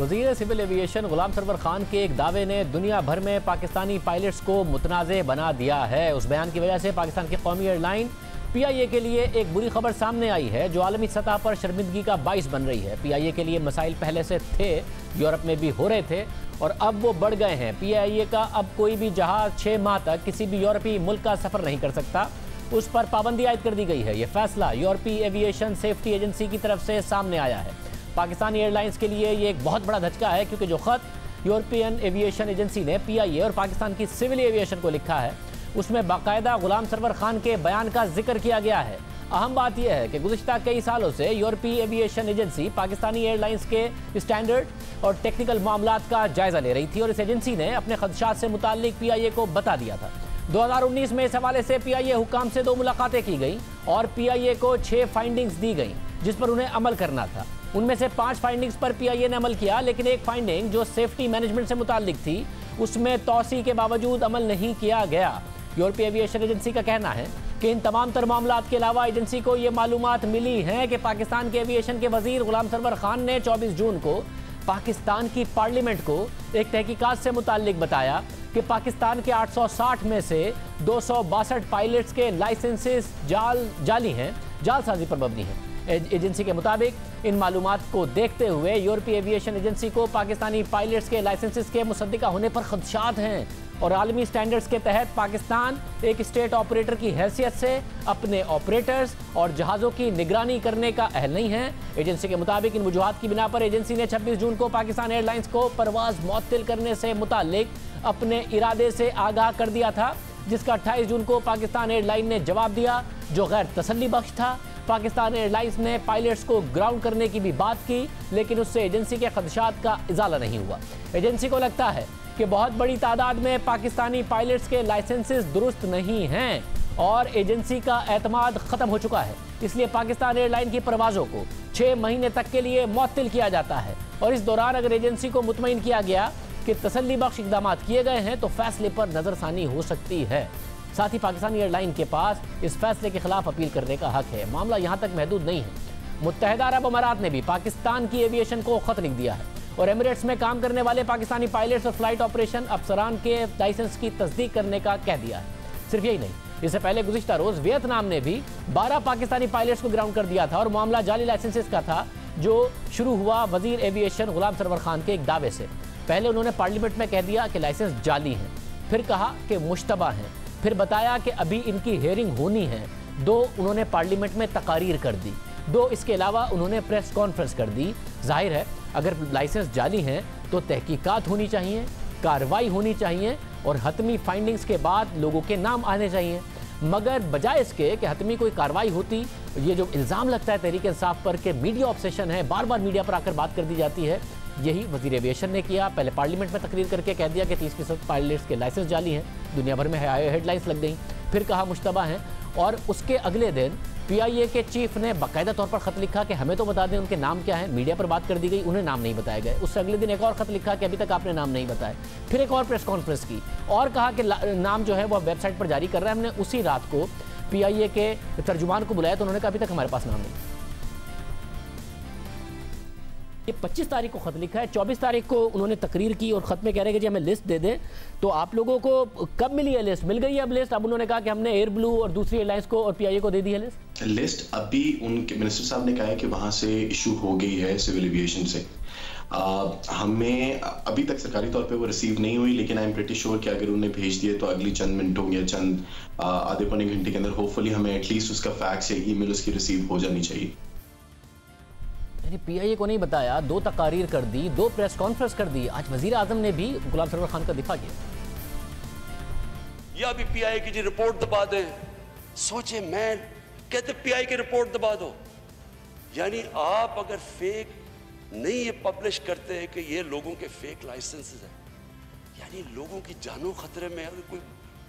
वज़ीर civil aviation गुलाम server Khan के एक दावे ने दुनिया भर में पाकिस्तानी पायलट्स को मुतनाज़े बना दिया है। उस बयान की वजह से पाकिस्तान की कौमी एयरलाइन PIA के लिए एक बुरी खबर सामने आई है जो आलमी सतह पर शर्मिंदगी का बाइस बन रही है। PIA के लिए मसाइल पहले से थे, यूरोप में भी हो रहे थे और अब वो बढ़ गए हैं। PIA का अब कोई भी जहाज 6 माह तक किसी भी यूरोपीय मुल्क का सफ़र नहीं कर सकता, उस पर पाबंदी आयद कर दी गई है। ये फैसला यूरोपीय एविएशन सेफ्टी एजेंसी की तरफ से सामने आया है। पाकिस्तानी एयरलाइंस के लिए ये एक बहुत बड़ा धचका है क्योंकि जो खत यूरोपियन एविएशन एजेंसी ने PIA और पाकिस्तान की सिविल एविएशन को लिखा है उसमें बाकायदा गुलाम सरवर खान के बयान का जिक्र किया गया है। अहम बात यह है कि गुज़िश्ता कई सालों से यूरोपीय एविएशन एजेंसी पाकिस्तानी एयरलाइंस के स्टैंडर्ड और टेक्निकल मामलात का जायजा ले रही थी और इस एजेंसी ने अपने खदशात से मुताल्लिक PIA को बता दिया था। 2019 में इस हवाले से PIA हुकाम से 2 मुलाकातें की गई और PIA को 6 फाइंडिंग्स दी गई जिस पर उन्हें अमल करना था। उनमें से 5 फाइंडिंग्स पर PIA ने अमल किया, लेकिन एक फाइंडिंग जो सेफ्टी मैनेजमेंट से मुताल्लिक थी उसमें तौसी के बावजूद अमल नहीं किया गया। यूरोपीय एविएशन एजेंसी का कहना है कि इन तमाम तर मामलात के अलावा एजेंसी को ये मालूमात मिली हैं कि पाकिस्तान के एविएशन के वजीर गुलाम सरवर खान ने 24 जून को पाकिस्तान की पार्लियामेंट को एक तहकीकात से मुताल्लिक बताया कि पाकिस्तान के 860 में से 262 पायलट्स के लाइसेंसेस जाली हैं, जालसाजी पर मबनी हैं। एजेंसी के मुताबिक इन मालूमात को देखते हुए यूरोपीय एविएशन एजेंसी को पाकिस्तानी पायलट्स के लाइसेंसेस के मुसद्दिका होने पर खदशात हैं और आलमी स्टैंडर्ड्स के तहत पाकिस्तान एक स्टेट ऑपरेटर की हैसियत से अपने ऑपरेटर्स और जहाज़ों की निगरानी करने का अहल नहीं है। एजेंसी के मुताबिक इन वजूहात की बिना पर एजेंसी ने 26 जून को पाकिस्तान एयरलाइंस को परवाज़ मुअत्तल करने से मुताल्लिक अपने इरादे से आगाह कर दिया था, जिसका 28 जून को पाकिस्तान एयरलाइन ने जवाब दिया जो गैर तसल्ली बख्श था। पाकिस्तान एयरलाइंस ने पायलट्स को ग्राउंड करने की भी बात की, लेकिन उससे एजेंसी के खदशात का इजाला नहीं हुआ। एजेंसी को लगता है कि बहुत बड़ी तादाद में पाकिस्तानी पायलट्स के लाइसेंसेस दुरुस्त नहीं हैं और एजेंसी का एतमाद ख़त्म हो चुका है, इसलिए पाकिस्तान एयरलाइन की परवाज़ों को 6 महीने तक के लिए मुअत्तल किया जाता है और इस दौरान अगर एजेंसी को मुतमईन किया गया कि तसल्ली बख्श इक़दाम किए गए हैं तो फैसले पर नज़रसानी हो सकती है। साथ ही पाकिस्तानी एयरलाइन के पास इस फैसले के खिलाफ अपील करने का हक है। मामला यहाँ तक महदूद नहीं है। मुत्तहिदा अरब अमारात ने भी पाकिस्तान की एविएशन को ख़त लिख दिया है और एमिरेट्स में काम करने वाले पाकिस्तानी पायलट्स और फ्लाइट ऑपरेशन अफसरान के लाइसेंस की तस्दीक करने का कह दिया है। सिर्फ यही नहीं, इससे पहले गुज़िश्ता रोज़ वियतनाम ने भी 12 पाकिस्तानी पायलट्स को ग्राउंड कर दिया था और मामला जाली लाइसेंसेस का था जो शुरू हुआ वज़ीर एविएशन गुलाम सरवर खान के एक दावे से। पहले उन्होंने पार्लियामेंट में कह दिया कि लाइसेंस जाली हैं, फिर कहा कि मुश्तबा हैं, फिर बताया कि अभी इनकी हेयरिंग होनी है। 2 उन्होंने पार्लियामेंट में तकारीर कर दी, 2 इसके अलावा उन्होंने प्रेस कॉन्फ्रेंस कर दी। जाहिर है अगर लाइसेंस जाली हैं तो तहकीकात होनी चाहिए, कार्रवाई होनी चाहिए और हतमी फाइंडिंग्स के बाद लोगों के नाम आने चाहिए, मगर बजाय इसके कि हतमी कोई कार्रवाई होती, ये जो इल्ज़ाम लगता है तहरीक इंसाफ पर कि मीडिया ऑब्सेशन है, बार बार मीडिया पर आकर बात कर दी जाती है, यही वज़ीर एविएशन ने किया। पहले पार्लियामेंट में तकरीर करके कह दिया कि 30% पायलट्स के लाइसेंस जाली हैं, दुनिया भर में हेडलाइंस लग गई, फिर कहा मुश्तबा हैं और उसके अगले दिन PIA के चीफ ने बाकायदा तौर पर ख़त लिखा कि हमें तो बता दें उनके नाम क्या है। मीडिया पर बात कर दी गई, उन्हें नाम नहीं बताए गए। उससे अगले दिन एक और ख़त लिखा कि अभी तक आपने नाम नहीं बताए। फिर एक और प्रेस कॉन्फ्रेंस की और कहा कि नाम जो है वो वेबसाइट पर जारी कर रहा है। हमने उसी रात को PIA के तर्जुमान को बुलाया तो उन्होंने कहा अभी तक हमारे पास नाम नहीं। ये 25 तारीख को ख़त लिखा है, 24 तारीख को उन्होंने तकरीर की और ख़त में कह रहे हैं कि जी हमें लिस्ट दे दें। तो आप लोगों को कब मिली है लिस्ट? मिल गई है अब लिस्ट? अब उन्होंने कहा कि हमने एयर ब्लू और दूसरी एयरलाइंस को और PIA को दे दी है लिस्ट। अभी उनके मिनिस्टर साहब ने कहा है कि वहाँ से इशू हो गई है सिविल एविएशन से। हमें अभी तक सरकारी तौर पे वो रिसीव नहीं हुई, लेकिन आई एम प्रीटी श्योर कि अगर उन्हें भेज दिए तो अगली चंद मिनटों या चंद आधे पौने घंटे के अंदर होपफुली हमें एटलीस्ट उसका फैक्स या ईमेल उसकी रिसीव हो जानी चाहिए। PIA को नहीं बताया, 2 तकारीर कर दी, 2 प्रेस कॉन्फ्रेंस कर दी। आज वजीर आजम ने भी गुलाम सरवर खान का दिफा किया। या भी PIA की जी रिपोर्ट दबा दें। सोचे, मैं कहते PIA की रिपोर्ट दबा दो, यानी आप अगर फेक नहीं ये पब्लिश करते हैं कि ये लोगों के फेक लाइसेंसेस हैं, यानी लोगों की जानो खतरे में। अगर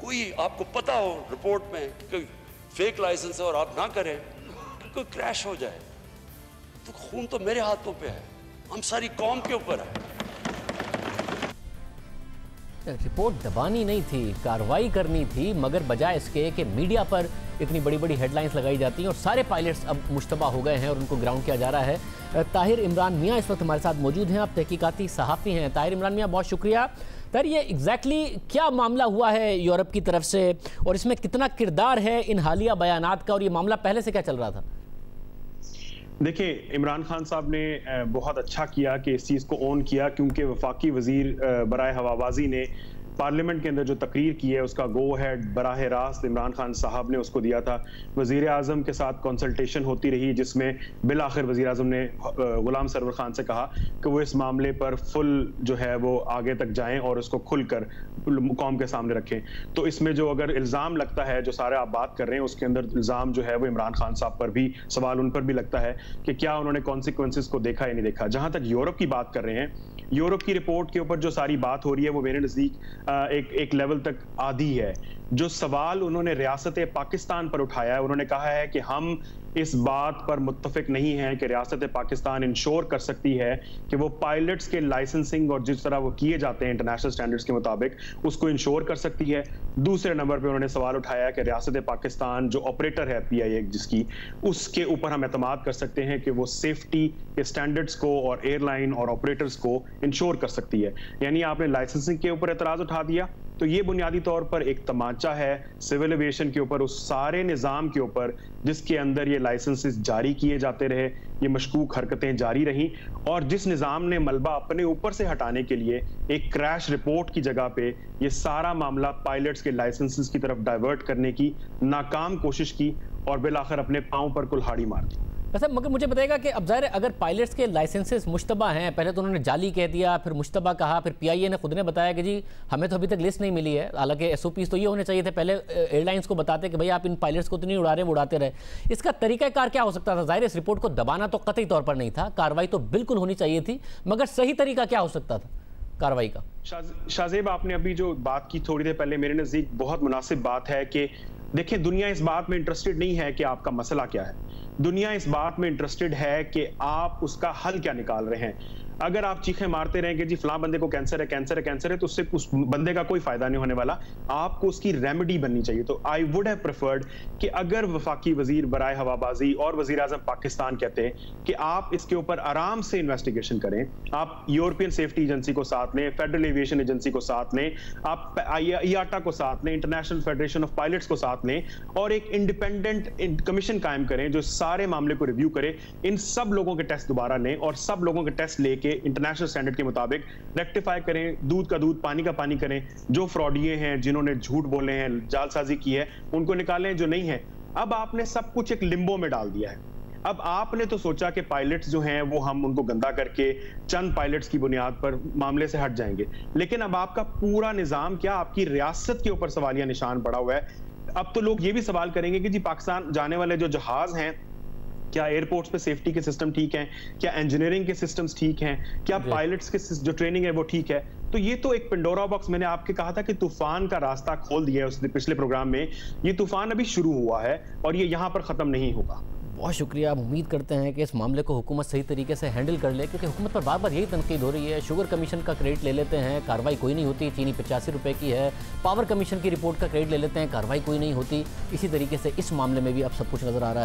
कोई आपको पता हो रिपोर्ट में कि फेक लाइसेंस है और आप ना करें, कोई क्रैश हो जाए तो खून तो मेरे हाथों पे है, हम सारी कौम के ऊपर है। रिपोर्ट दबानी नहीं थी, कार्रवाई करनी थी, मगर बजाय इसके कि मीडिया पर इतनी बड़ी बड़ी हेडलाइंस लगाई जाती हैं और सारे पायलट्स अब मुश्तबा हो गए हैं और उनको ग्राउंड किया जा रहा है। ताहिर इमरान मियाँ इस वक्त हमारे साथ मौजूद हैं, आप तहकीकाती सहाफ़ी हैं। ताहिर इमरान मियाँ, बहुत शुक्रिया। सर, ये एग्जैक्टली क्या मामला हुआ है यूरोप की तरफ से और इसमें कितना किरदार है इन हालिया बयानात का, और ये मामला पहले से क्या चल रहा था? देखिए, इमरान खान साहब ने बहुत अच्छा किया कि इस चीज़ को ऑन किया, क्योंकि वफाकी वजीर बराए हवाबाजी ने पार्लियामेंट के अंदर जो तकरीर की है उसका गो हेड बराह रास्त इमरान खान साहब ने उसको दिया था। वज़ीर आज़म के साथ कंसल्टेशन होती रही, जिसमें बिल आखिर वज़ीर आज़म ने गुलाम सरवर खान से कहा कि वो इस मामले पर फुल जो है वो आगे तक जाएं और उसको खुलकर कौम के सामने रखें। तो इसमें जो अगर इल्ज़ाम लगता है, जो सारे आप बात कर रहे हैं, उसके अंदर इल्ज़ाम जो है वो इमरान खान साहब पर भी, सवाल उन पर भी लगता है कि क्या उन्होंने कॉन्सिक्वेंसेस को देखा या नहीं देखा। जहाँ तक यूरोप की बात कर रहे हैं, यूरोप की रिपोर्ट के ऊपर जो सारी बात हो रही है वो मेरे नज़दीक एक लेवल तक आदी है। जो सवाल उन्होंने रियासत पाकिस्तान पर उठाया है, उन्होंने कहा है कि हम इस बात पर मुत्तफिक नहीं है कि रियासत पाकिस्तान इंश्योर कर सकती है कि वो पायलट्स के लाइसेंसिंग और जिस तरह वो किए जाते हैं इंटरनेशनल स्टैंडर्ड्स के मुताबिक, उसको इंश्योर कर सकती है। दूसरे नंबर पे उन्होंने सवाल उठाया कि रियासत पाकिस्तान जो ऑपरेटर है PIA जिसकी, उसके ऊपर हम एतमाद कर सकते हैं कि वो सेफ्टी के स्टैंडर्ड्स को और एयरलाइन और ऑपरेटर्स को इंश्योर कर सकती है। यानी आपने लाइसेंसिंग के ऊपर एतराज़ उठा दिया, तो ये बुनियादी तौर पर एक तमाचा है सिविल एविएशन के ऊपर, उस सारे निज़ाम के ऊपर जिसके अंदर ये लाइसेंसेस जारी किए जाते रहे, ये मशकूक हरकतें जारी रहीं, और जिस निज़ाम ने मलबा अपने ऊपर से हटाने के लिए एक क्रैश रिपोर्ट की जगह पे ये सारा मामला पायलट्स के लाइसेंसेस की तरफ डाइवर्ट करने की नाकाम कोशिश की और बिलाखिर अपने पाँव पर कुल्हाड़ी मार दी। वैसे मगर मुझे बताएगा कि अब ज़ाहिर है अगर पायलट्स के लाइसेंसेस मुश्तबा हैं, पहले तो उन्होंने जाली कह दिया, फिर मुश्तबा कहा, फिर PIA ने खुद ने बताया कि जी हमें तो अभी तक लिस्ट नहीं मिली है। हालांकि SOPs तो ये होने चाहिए थे, पहले एयरलाइंस को बताते कि भाई आप इन पायलट्स को तो नहीं उड़ा रहे, वो उड़ाते रहे। इसका तरीक़ाकार क्या हो सकता था? ज़ाहिर इस रिपोर्ट को दबाना तो कतई तौर पर नहीं था, कार्रवाई तो बिल्कुल होनी चाहिए थी, मगर सही तरीका क्या हो सकता था कार्रवाई का? शाहजेब, आपने अभी जो बात की थोड़ी देर पहले, मेरे नज़दीक बहुत मुनासिब बात है कि देखिए, दुनिया इस बात में इंटरेस्टेड नहीं है कि आपका मसला क्या है, दुनिया इस बात में इंटरेस्टेड है कि आप उसका हल क्या निकाल रहे हैं। अगर आप चीखें मारते रहें कि जी फलां बंदे को कैंसर है, कैंसर है, कैंसर है, तो उससे उस बंदे का कोई फायदा नहीं होने वाला, आपको उसकी रेमेडी बननी चाहिए। तो आई वुड हैव प्रेफर्ड कि अगर वफाकी वजीर बराए हवाबाजी और वजीर आजम पाकिस्तान कहते हैं कि आप इसके ऊपर आराम से इन्वेस्टिगेशन करें, आप यूरोपियन सेफ्टी एजेंसी को साथ लें, फेडरल एविएशन एजेंसी को साथ लें, आप IATA को साथ लें, इंटरनेशनल फेडरेशन ऑफ पायलट्स को साथ लें, और एक इंडिपेंडेंट कमीशन कायम करें जो सारे मामले को रिव्यू करे, इन सब लोगों के टेस्ट दोबारा लें और सब लोगों के टेस्ट लेके इंटरनेशनल स्टैंडर्ड के मुताबिक रेक्टिफाई करें, दूध का दूध पानी का पानी करें, जो फ्रॉडिये हैं, जिन्होंने झूठ बोले हैं, जालसाजी की है, उनको निकालें, जो नहीं है। अब आपने सब कुछ एक लिम्बो में डाल दिया है। अब आपने तो सोचा कि पायलट्स जो हैं वो हम उनको गंदा करके चंद पायलट्स की बुनियाद पर मामले से हट जाएंगे, लेकिन अब आपका पूरा निजाम क्या, आपकी रियासत के ऊपर सवालिया निशान पड़ा हुआ है। अब तो लोग ये भी सवाल करेंगे कि जी पाकिस्तान जाने वाले जो जहाज हैं, क्या एयरपोर्ट्स पे सेफ्टी के सिस्टम ठीक हैं, क्या इंजीनियरिंग के सिस्टम्स ठीक हैं, क्या पायलट्स के जो ट्रेनिंग है वो ठीक है। तो ये तो एक पेंडोरा बॉक्स, मैंने आपके कहा था कि तूफान का रास्ता खोल दिया है उसने पिछले प्रोग्राम में, ये तूफान अभी शुरू हुआ है और ये यहाँ पर खत्म नहीं होगा। बहुत शुक्रिया। उम्मीद करते हैं कि इस मामले को हुकूमत सही तरीके से हैंडल कर ले, क्योंकि हुकूमत पर बार बार यही तनकीद हो रही है। शुगर कमीशन का क्रेडिट ले लेते हैं, कार्रवाई कोई नहीं होती, चीनी 85 रुपये की है। पावर कमीशन की रिपोर्ट का क्रेडिट ले लेते हैं, कार्रवाई कोई नहीं होती। इसी तरीके से इस मामले में भी अब सब कुछ नज़र आ रहा है।